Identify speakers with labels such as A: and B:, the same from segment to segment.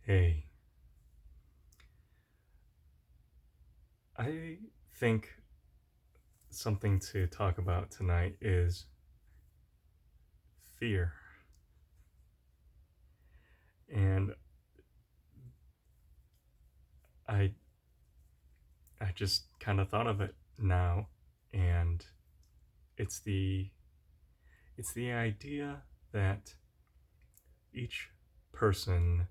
A: Hey, I think something to talk about tonight is fear. And I I just kind of thought of it now, and it's the it's the idea that each person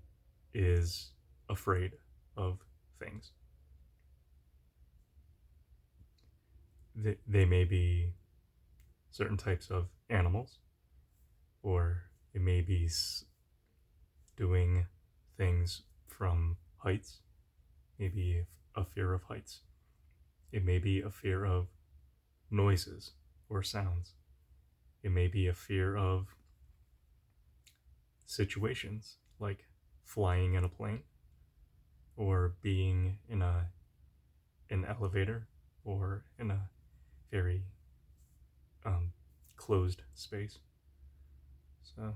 A: is afraid of things. They may be certain types of animals, or it may be doing things from heights, maybe a fear of heights. It may be a fear of noises or sounds. It may be a fear of situations like flying in a plane or being in an elevator or in a very um, closed space. So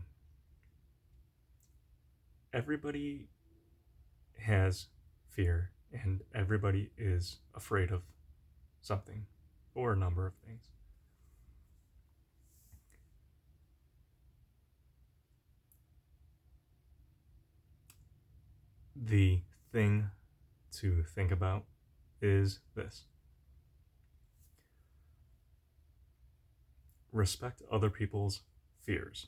A: everybody has fear and everybody is afraid of something or a number of things. The thing to think about is this: respect other people's fears.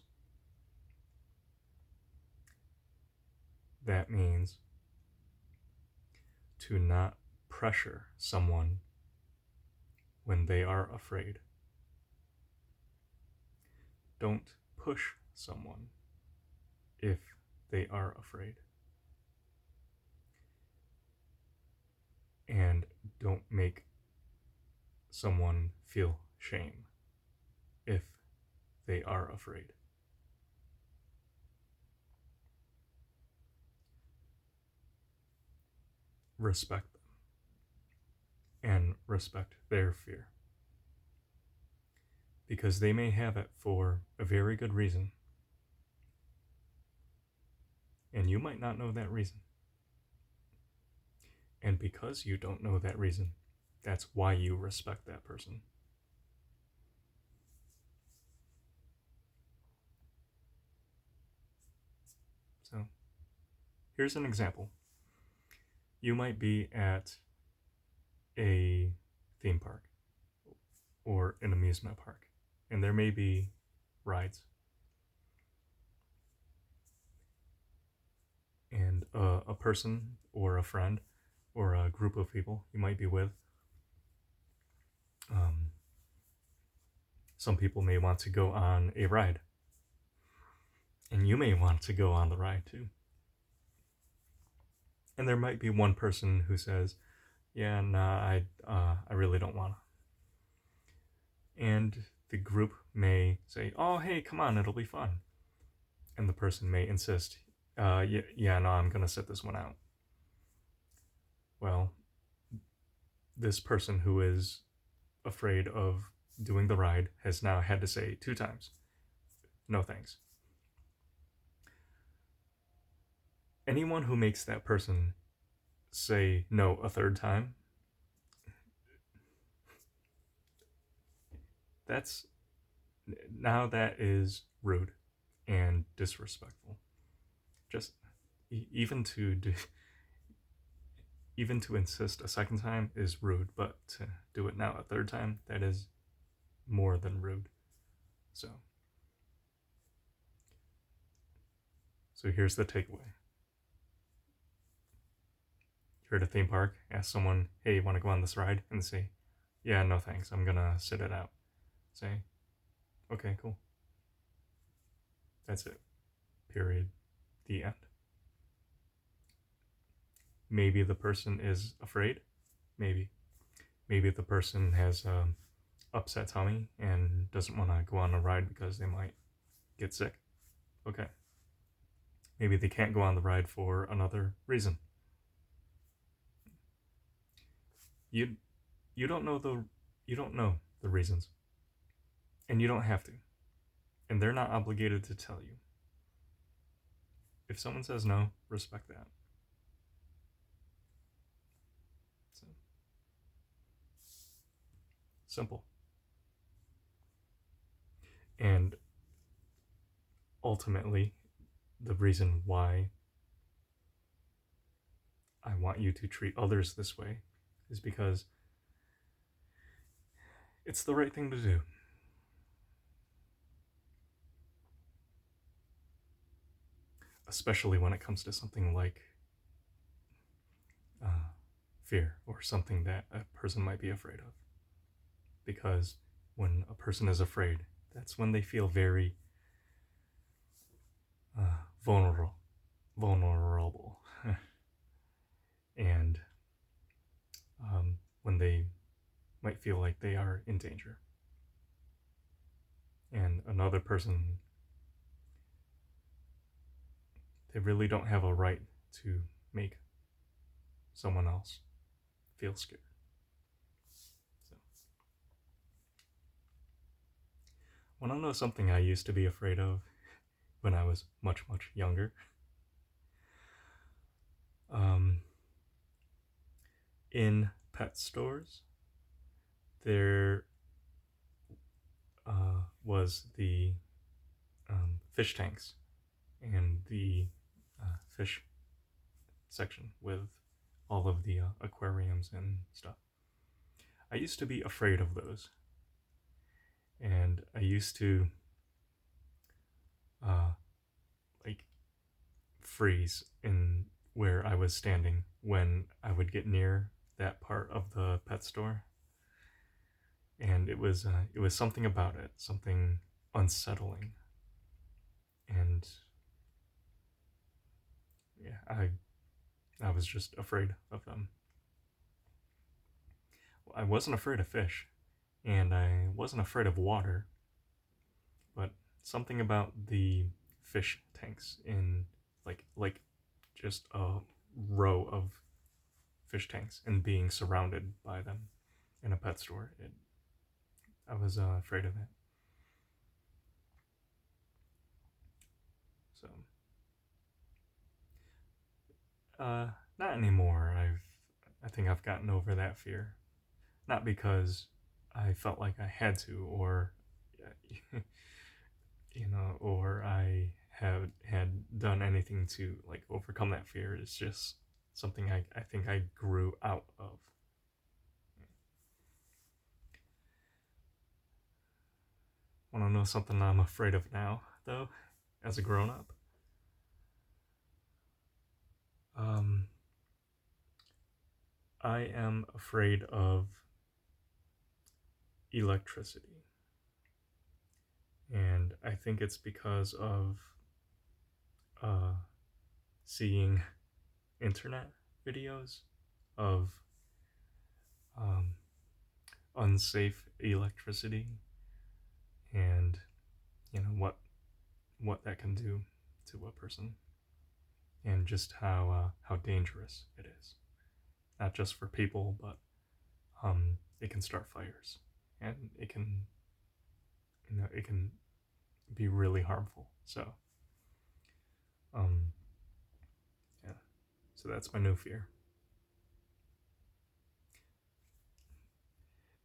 A: That means to not pressure someone when they are afraid. Don't push someone if they are afraid. And don't make someone feel shame if they are afraid. Respect them and respect their fear, because they may have it for a very good reason, and you might not know that reason. And because you don't know that reason, that's why you respect that person. So, here's an example. You might be at a theme park or an amusement park, and there may be rides. And a person or a friend or a group of people you might be with, um, some people may want to go on a ride, and you may want to go on the ride too. And there might be one person who says, "Yeah, nah, I really don't want to." And the group may say, "Oh, hey, come on, it'll be fun." And the person may insist, "Yeah, no, I'm gonna sit this one out." Well, this person who is afraid of doing the ride has now had to say 2 times, "No thanks." Anyone who makes that person say no a third time, that's now that is rude and disrespectful. Just even to do, even to insist a second time is rude, but to do it now a third time, that is more than rude. So, so here's the takeaway. You're at a theme park, ask someone, "Hey, you want to go on this ride?" And they say, "Yeah, no thanks, I'm gonna sit it out." Say, "Okay, cool." That's it. Period. The end. Maybe the person is afraid. Maybe. Maybe the person has upset tummy and doesn't want to go on a ride because they might get sick. Okay. Maybe they can't go on the ride for another reason. You you don't know the you don't know the reasons, and you don't have to, and they're not obligated to tell you. If someone says no, respect that. Simple. And ultimately, the reason why I want you to treat others this way is because it's the right thing to do. Especially when it comes to something like fear or something that a person might be afraid of. Because when a person is afraid, that's when they feel very vulnerable. And when they might feel like they are in danger. And another person, they really don't have a right to make someone else feel scared. So, want to know something I used to be afraid of when I was much, much younger? In pet stores, there was the fish tanks and the fish section with all of the aquariums and stuff. I used to be afraid of those, and I used to like freeze in where I was standing when I would get near that part of the pet store. And it was something about it, something unsettling. And yeah, I was just afraid of them. I wasn't afraid of fish, and I wasn't afraid of water, but something about the fish tanks in like just a row of fish tanks and being surrounded by them in a pet store. I was afraid of it. So, not anymore. I think I've gotten over that fear. Not because I felt like I had to, or or I had done anything to like overcome that fear. It's just something I think I grew out of. Want to know something I'm afraid of now, though, as a grown up? I am afraid of electricity. And I think it's because of seeing internet videos of unsafe electricity, and what that can do to a person, and just how dangerous it is, not just for people, but it can start fires, and it can be really harmful. So yeah, so that's my new fear.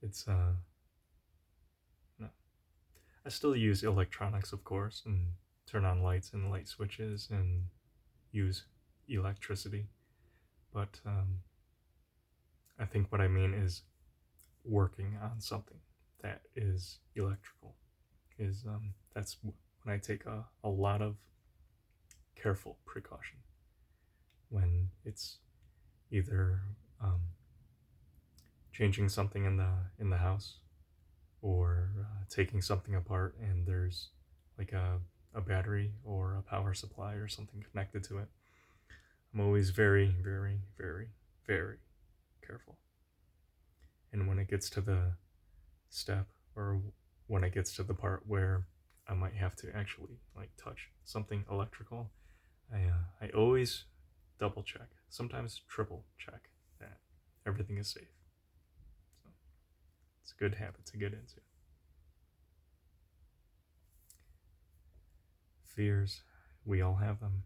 A: It's no, I still use electronics, of course, and turn on lights and light switches and use electricity, but I think what I mean is working on something that is electrical. That's when I take a lot of careful precaution when it's either changing something in the house, or taking something apart and there's like a battery or a power supply or something connected to it. I'm always very, very, very, very careful. And when it gets to the step, or when it gets to the part where I might have to actually like touch something electrical, I always double check, sometimes triple check that everything is safe. So it's a good habit to get into. Fears, we all have them.